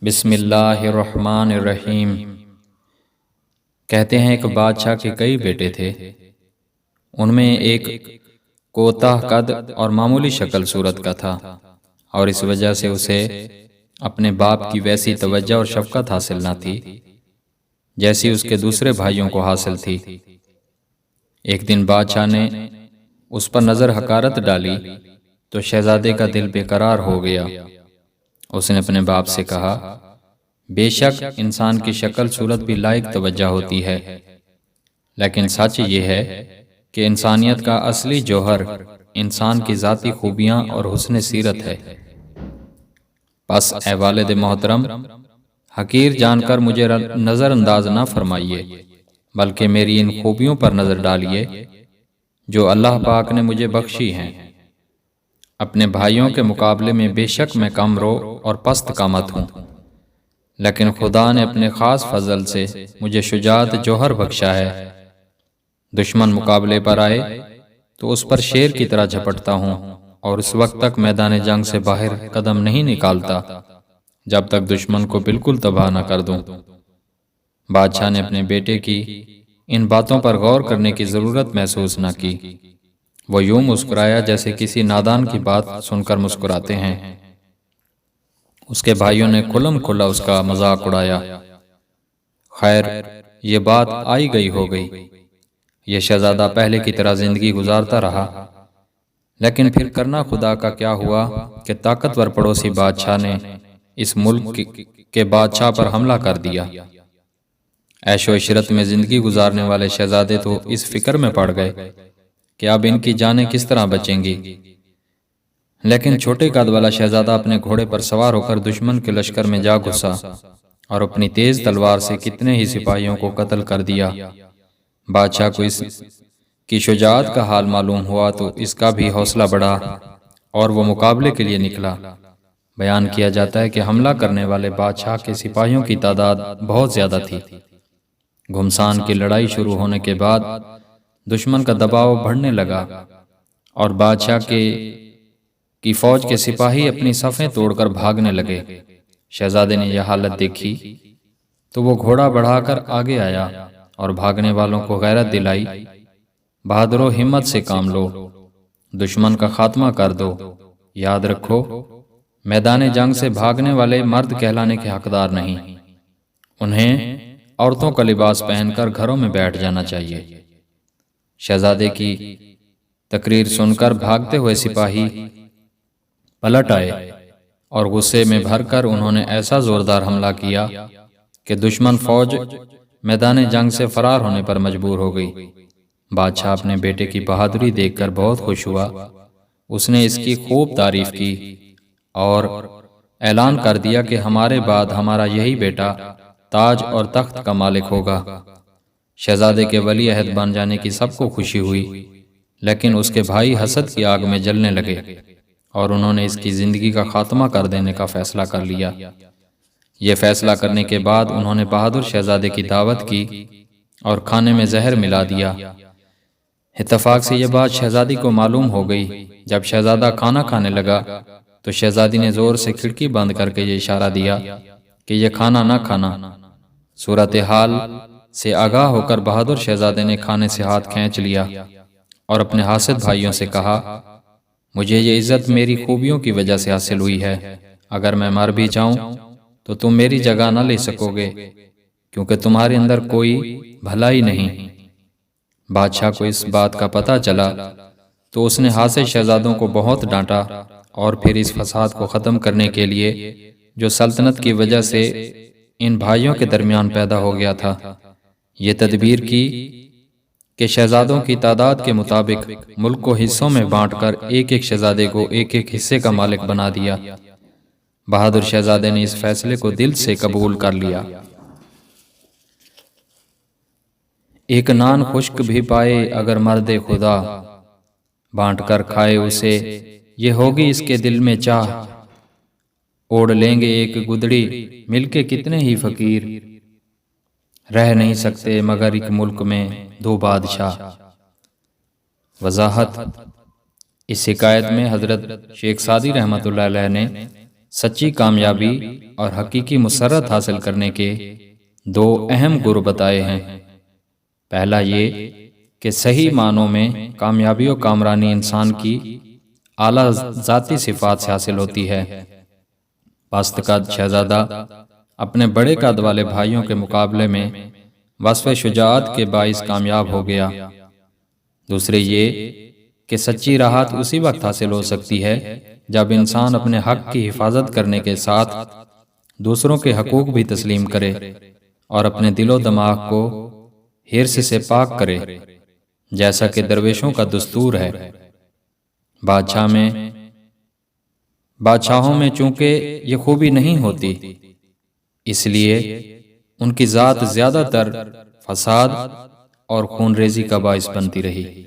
بسم اللہ الرحمن الرحیم۔ کہتے ہیں ایک بادشاہ کے کئی بیٹے تھے، ان میں ایک کوتاہ قد اور معمولی شکل صورت کا تھا، اور اس وجہ سے اسے اپنے باپ کی ویسی توجہ اور شفقت حاصل نہ تھی جیسی اس کے دوسرے بھائیوں کو حاصل تھی۔ ایک دن بادشاہ نے اس پر نظر حقارت ڈالی تو شہزادے کا دل بے قرار ہو گیا۔ اس نے اپنے باپ سے کہا، بے شک انسان کی شکل صورت بھی لائق توجہ ہوتی ہے، لیکن سچ یہ ہے کہ انسانیت کا اصلی جوہر انسان کی ذاتی خوبیاں اور حسن سیرت ہے۔ پس اے والد محترم، حقیر جان کر مجھے نظر انداز نہ فرمائیے، بلکہ میری ان خوبیوں پر نظر ڈالیے جو اللہ پاک نے مجھے بخشی ہیں۔ اپنے بھائیوں کے مقابلے میں بے شک میں کم رو اور پست قامت ہوں، لیکن خدا نے اپنے خاص فضل سے مجھے شجاعت جوہر بخشا ہے۔ دشمن مقابلے پر آئے تو اس پر شیر کی طرح جھپٹتا ہوں، اور اس وقت تک میدان جنگ سے باہر قدم نہیں نکالتا جب تک دشمن کو بالکل تباہ نہ کر دوں۔ بادشاہ نے اپنے بیٹے کی ان باتوں پر غور کرنے کی ضرورت محسوس نہ کی۔ وہ یوں مسکرایا جیسے کسی نادان کی بات سن کر مسکراتے ہیں۔ اس کے بھائیوں نے کھلم کھلا اس کا مذاق اڑایا۔ خیر، یہ بات آئی گئی ہو گئی۔ یہ شہزادہ پہلے کی طرح زندگی گزارتا رہا، لیکن پھر کرنا خدا کا کیا ہوا کہ طاقتور پڑوسی بادشاہ نے اس ملک کے بادشاہ پر حملہ کر دیا۔ عیش و عشرت میں زندگی گزارنے والے شہزادے تو اس فکر میں پڑ گئے کہ اب ان کی جانیں کس طرح بچیں گی، لیکن چھوٹے قد والا شہزادہ اپنے گھوڑے پر سوار ہو کر دشمن کے لشکر میں جا گھسا اور اپنی تیز تلوار سے کتنے ہی سپاہیوں کو قتل کر دیا۔ بادشاہ کو اس کی شجاعت کا حال معلوم ہوا تو اس کا بھی حوصلہ بڑھا اور وہ مقابلے کے لیے نکلا۔ بیان کیا جاتا ہے کہ حملہ کرنے والے بادشاہ کے سپاہیوں کی تعداد بہت زیادہ تھی۔ گھمسان کی لڑائی شروع ہونے کے بعد دشمن کا دباؤ بڑھنے لگا اور بادشاہ کی فوج کے سپاہی اپنی صفیں توڑ کر بھاگنے لگے۔ شہزادے نے یہ حالت دیکھی تو وہ گھوڑا بڑھا کر آگے آیا اور بھاگنے والوں کو غیرت دلائی، بہادرو ہمت سے کام لو، دشمن کا خاتمہ کر دو۔ یاد رکھو، میدان جنگ سے بھاگنے والے مرد کہلانے کے حقدار نہیں، انہیں عورتوں کا لباس پہن کر گھروں میں بیٹھ جانا چاہیے۔ شہزادے کی تقریر سن کر بھاگتے ہوئے سپاہی پلٹ آئے اور غصے میں بھر کر انہوں نے ایسا زوردار حملہ کیا کہ دشمن فوج میدان جنگ سے فرار ہونے پر مجبور ہو گئی۔ بادشاہ اپنے بیٹے کی بہادری دیکھ کر بہت خوش ہوا۔ اس نے اس کی خوب تعریف کی اور اعلان کر دیا کہ ہمارے بعد ہمارا یہی بیٹا تاج اور تخت کا مالک ہوگا۔ شہزادے کے ولی عہد بن جانے کی سب کو خوشی ہوئی، لیکن اس کے بھائی حسد کی آگ میں جلنے لگے اور انہوں نے اس کی زندگی کا خاتمہ کر دینے کا فیصلہ کر لیا۔ یہ فیصلہ کرنے کے بعد انہوں نے بہادر شہزادے کی دعوت کی اور کھانے میں زہر ملا دیا۔ اتفاق سے یہ بات شہزادی کو معلوم ہو گئی۔ جب شہزادہ کھانا کھانے لگا تو شہزادی نے زور سے کھڑکی بند کر کے یہ اشارہ دیا کہ یہ کھانا نہ کھانا۔ صورتحال سے آگاہ ہو کر بہادر شہزادے نے کھانے سے ہاتھ کھینچ لیا اور اپنے حاسد بھائیوں سے کہا، مجھے یہ عزت میری خوبیوں کی وجہ سے حاصل ہوئی ہے، اگر میں مر بھی جاؤں تو تم میری جگہ نہ لے سکو گے، کیونکہ تمہارے اندر کوئی بھلائی نہیں۔ بادشاہ کو اس بات کا پتہ چلا تو اس نے حاسد شہزادوں کو بہت ڈانٹا اور پھر اس فساد کو ختم کرنے کے لیے جو سلطنت کی وجہ سے ان بھائیوں کے درمیان پیدا ہو گیا تھا، یہ تدبیر کی کہ شہزادوں کی تعداد کے مطابق ملک کو حصوں میں بانٹ کر ایک ایک شہزادے کو ایک ایک حصے کا مالک بنا دیا۔ بہادر شہزادے نے اس فیصلے کو دل سے قبول کر لیا۔ ایک نان خشک بھی پائے اگر مرد خدا، بانٹ کر کھائے اسے یہ ہوگی اس کے دل میں چاہ۔ اوڑھ لیں گے ایک گدڑی مل کے کتنے ہی فقیر، رہ نہیں سکتے مگر ایک ملک میں دو بادشاہ۔ وضاحت: اس حکایت میں حضرت شیخ سعدی رحمۃ اللہ علیہ نے سچی کامیابی اور حقیقی مسرت حاصل کرنے کے دو اہم گر بتائے ہیں۔ پہلا یہ کہ صحیح معنوں میں کامیابی و کامرانی انسان کی اعلیٰ ذاتی صفات سے حاصل ہوتی ہے۔ پست قد شہزادہ اپنے بڑے قد والے بھائیوں کے مقابلے میں وصف شجاعت کے باعث کامیاب ہو گیا۔ دوسرے یہ کہ سچی راحت اسی وقت حاصل ہو سکتی ہے جب انسان اپنے حق کی حفاظت کرنے کے ساتھ دوسروں کے حقوق بھی تسلیم کرے اور اپنے دل و دماغ کو حرص سے پاک کرے، جیسا کہ درویشوں کا دستور ہے۔ بادشاہوں میں چونکہ یہ خوبی نہیں ہوتی، اس لیے ان کی ذات زیادہ تر فساد اور خون ریزی کا باعث بنتی رہی۔